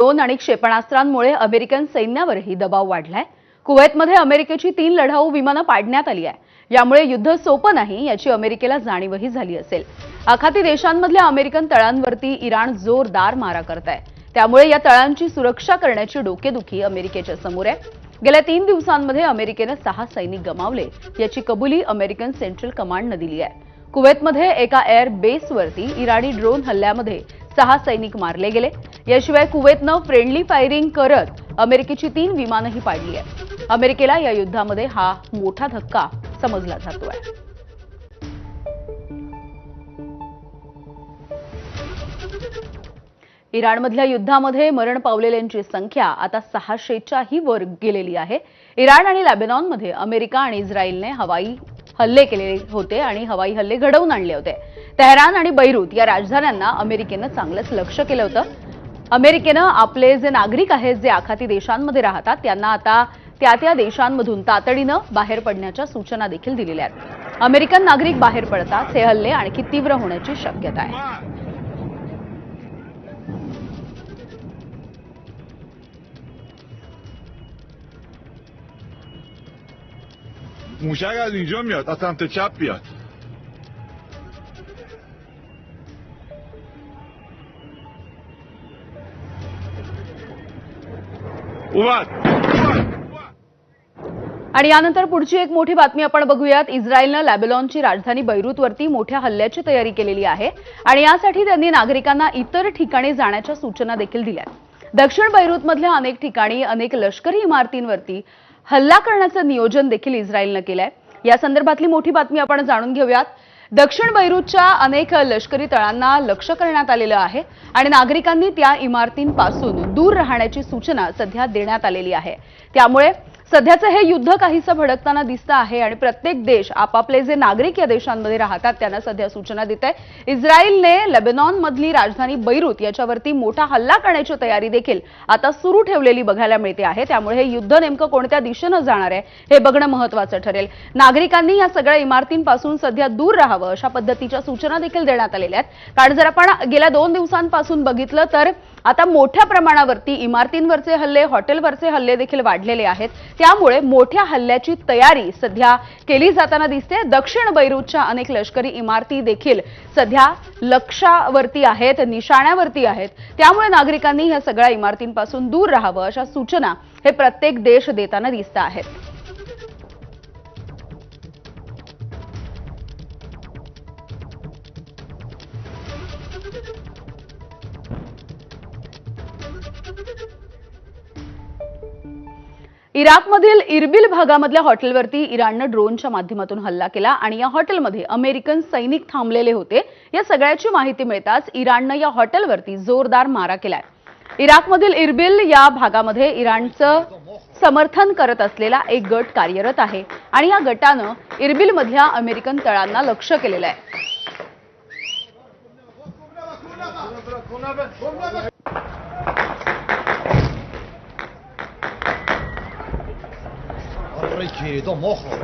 Drone आणि क्षेपणास्त्रांमुळे American सैन्यावरही दबाव वाढलाय। कुवेतमध्ये अमेरिकेची 3 लढाऊ विमानं पाडण्यात आली आहे। यामुळे युद्ध सोपं नाही याची अमेरिकेला जाणीवही झाली असेल। आखाती देशांमधल्या अमेरिकन तळांवरती इराण जोरदार मारा करत आहे। त्यामुळे या तळांची सुरक्षा करण्याची डोकेदुखी अमेरिकेच्या समोर आहे। गेल्या 3 दिवसांमध्ये अमेरिकेने 6 सैनिक गमावले याची कबुली अमेरिकन सेंट्रल कमांडने दिली आहे। कुवेतमध्ये एका एअर बेसवरती इराणी ड्रोन हल्ल्यामध्ये 6 सैनिक मारले गेले। याशिवाय कुवेतनं फ्रेंडली फायरिंग करत अमेरिकेची 3 विमानंही पाडली आहेत। अमेरिकेला या युद्धामध्ये हा मोठा धक्का समजला जातोय। इराणमधल्या युद्धामध्ये मरण पावलेल्यांची संख्या आता 600च्याही वर गेलेली आहे। इराण आणि लेबनॉनमध्ये अमेरिका आणि इस्रायलने हवाई हल्ले केले होते आणि हवाई हल्ले घडवून आणले होते। तेहरान आणि बैरूत या राजधान्यांना अमेरिकेनं चांगलंच लक्ष केलं होतं। अमेरिकेनं आपले जे नागरिक आहेत जे आखाती देशांमध्ये राहतात त्यांना आता त्या देशांमधून तातडीनं बाहेर पडण्याच्या सूचना देखील दिलेल्या आहेत। अमेरिकन नागरिक बाहेर पडताच हे हल्ले आणखी तीव्र होण्याची शक्यता आहे। موشک از اینجا میاد از سمت چپ بیاد اومد आणि यानंतर पुढची एक मोठी बातमी आपण बघूयात। इस्रायलने लेबनॉनची राजधानी बैरूतवरती मोठ्या हल्ल्याची तयारी केलेली आहे आणि यासाठी त्यांनी नागरिकांना इतर ठिकाणी जाण्याच्या सूचना देखील दिल्या आहेत। दक्षिण बैरूतमधल्या अनेक ठिकाणी अनेक लष्करी इमारतींवरती हल्ला करण्याचं नियोजन देखील इस्रायलने केलंय। या संदर्भातली मोठी बातमी आपण जाणून घेऊयात। दक्षिण बैरूतच्या अनेक लष्करी तळांना लक्ष्य करण्यात आलेलं आहे आणि नागरिकांनी त्या इमारतींपासून दूर राहण्याची सूचना सध्या देण्यात आलेली आहे। त्यामुळे सध्याचं हे युद्ध काहीसं भडकताना दिसतं आहे आणि प्रत्येक देश आपापले जे नागरिक या देशांमध्ये राहतात त्यांना सध्या सूचना देत आहे। इस्रायलने लेबनॉनमधली राजधानी बैरूत याच्यावरती मोठा हल्ला करण्याची तयारी देखील आता सुरू ठेवलेली बघायला मिळते आहे। त्यामुळे हे युद्ध नेमकं कोणत्या दिशेने जाणार आहे हे बघणं महत्त्वाचं ठरेल। नागरिकांनी या सगळ्या इमारतींपासून सध्या दूर राहावं अशा पद्धतीच्या सूचना देखील देण्यात आलेल्या आहेत। कारण जर आपण गेल्या 2 दिवसांपासून बघितलं तर आता मोठ्या प्रमाणावरती इमारतींवरचे हल्ले, हॉटेलवरचे हल्ले देखील वाढलेले आहेत। त्यामुळे मोठ्या हल्ल्याची तयारी सध्या केली जाताना दिसते। दक्षिण बैरूतच्या अनेक लष्करी इमारती देखील सध्या लक्ष्यावरती आहेत, निशाण्यावरती आहेत। त्यामुळे नागरिकांनी या सगळ्या इमारतींपासून दूर राहावं अशा सूचना हे प्रत्येक देश देताना दिसत आहेत। इराकमधील इरबिल भागामधल्या हॉटेलवरती इराणनं ड्रोनच्या माध्यमातून हल्ला केला आणि या हॉटेलमध्ये अमेरिकन सैनिक थांबलेले होते। या सगळ्याची माहिती मिळताच इराणनं या हॉटेलवरती जोरदार मारा केलाय। इराकमधील इरबिल या भागामध्ये इराणचं समर्थन करत असलेला एक गट कार्यरत आहे आणि या गटानं इरबिलमधल्या अमेरिकन तळांना लक्ष्य केलेलं आहे। Querido mojo.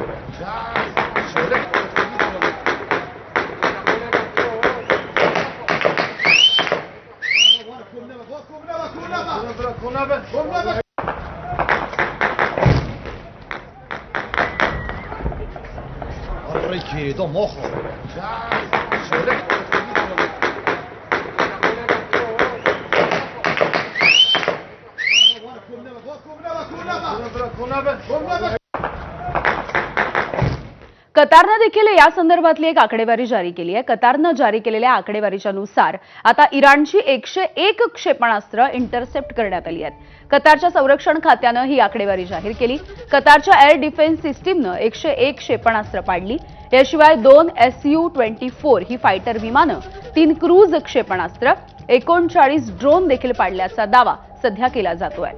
Querido mojo. कतारनं देखील या संदर्भातली एक आकडेवारी जारी केली आहे। कतारनं जारी केलेल्या आकडेवारीच्या नुसार आता इराणची 101 क्षेपणास्त्र इंटरसेप्ट करण्यात आली आहेत। कतारच्या संरक्षण खात्यानं ही आकडेवारी जाहीर केली। कतारच्या एअर डिफेन्स सिस्टीमनं 101 क्षेपणास्त्र पाडली। याशिवाय 2 Su-24 ही फायटर विमानं, 3 क्रूज क्षेपणास्त्र, 39 ड्रोन देखील पाडल्याचा दावा सध्या केला जातोय।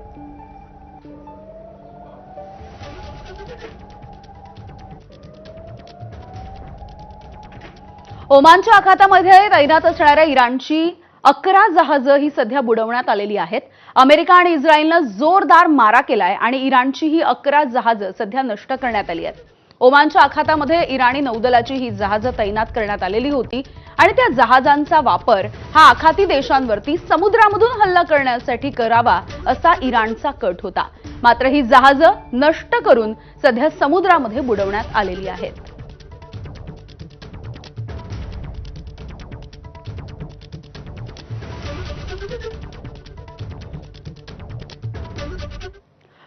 ओमानच्या आखातामध्ये तैनात असणाऱ्या इराणची 11 जहाजं ही सध्या बुडवण्यात आलेली आहेत। अमेरिका आणि इस्रायलनं जोरदार मारा केलाय आणि इराणची ही 11 जहाजं सध्या नष्ट करण्यात आली आहेत। ओमानच्या आखातामध्ये इराणी नौदलाची ही जहाजं तैनात करण्यात आलेली होती आणि त्या जहाजांचा वापर हा आखाती देशांवरती समुद्रामधून हल्ला करण्यासाठी करावा असा इराणचा कट होता. मात्र ही जहाजं नष्ट करून सध्या समुद्रामध्ये बुडवण्यात आलेली आहेत.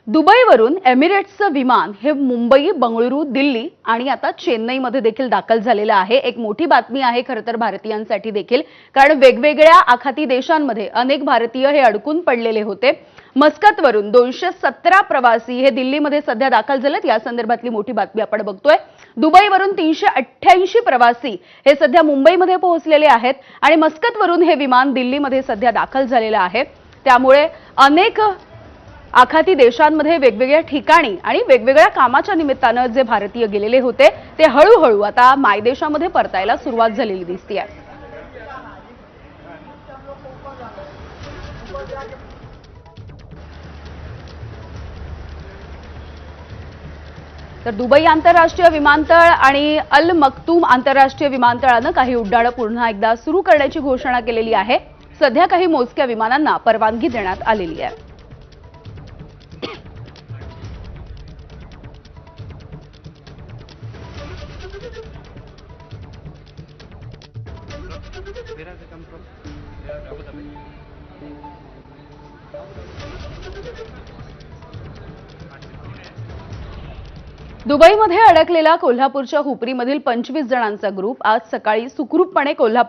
दुबईवरून एमिरेट्सचं विमान हे मुंबई, बंगळुरू, दिल्ली आणि आता चेन्नईमध्ये देखील दाखल झालेलं आहे. एक मोठी बातमी आहे खरं तर भारतीयांसाठी देखील, कारण वेगवेगळ्या आखाती देशांमध्ये अनेक भारतीय हे अडकून पडलेले होते. मस्कतवरून 217 प्रवासी हे दिल्लीमध्ये सध्या दाखल झालेत. या संदर्भातली मोठी बातमी आपण बघतोय. दुबईवरून 388 प्रवासी हे सध्या मुंबईमध्ये पोहोचलेले आहेत आणि मस्कतवरून हे विमान दिल्लीमध्ये सध्या दाखल झालेलं आहे. त्यामुळे अनेक आखाती देशांमध्ये वेगवेगळ्या ठिकाणी आणि वेगवेगळ्या कामाच्या निमित्तानं जे भारतीय गेलेले होते ते हळूहळू आता मायदेशामध्ये परतायला सुरुवात झालेली दिसतेय. तर दुबई आंतरराष्ट्रीय विमानतळ आणि अल मक्तूम आंतरराष्ट्रीय विमानतळानं काही उड्डाणं पुन्हा एकदा सुरू करण्याची घोषणा केलेली आहे. सध्या काही मोजक्या विमानांना परवानगी देण्यात आलेली आहे. दुबईमध्ये अडकलेला कोल्हापूरच्या हुपरीमधील 25 जणांचा ग्रुप आज सकाळी सुखरूपपणे कोल्हापूर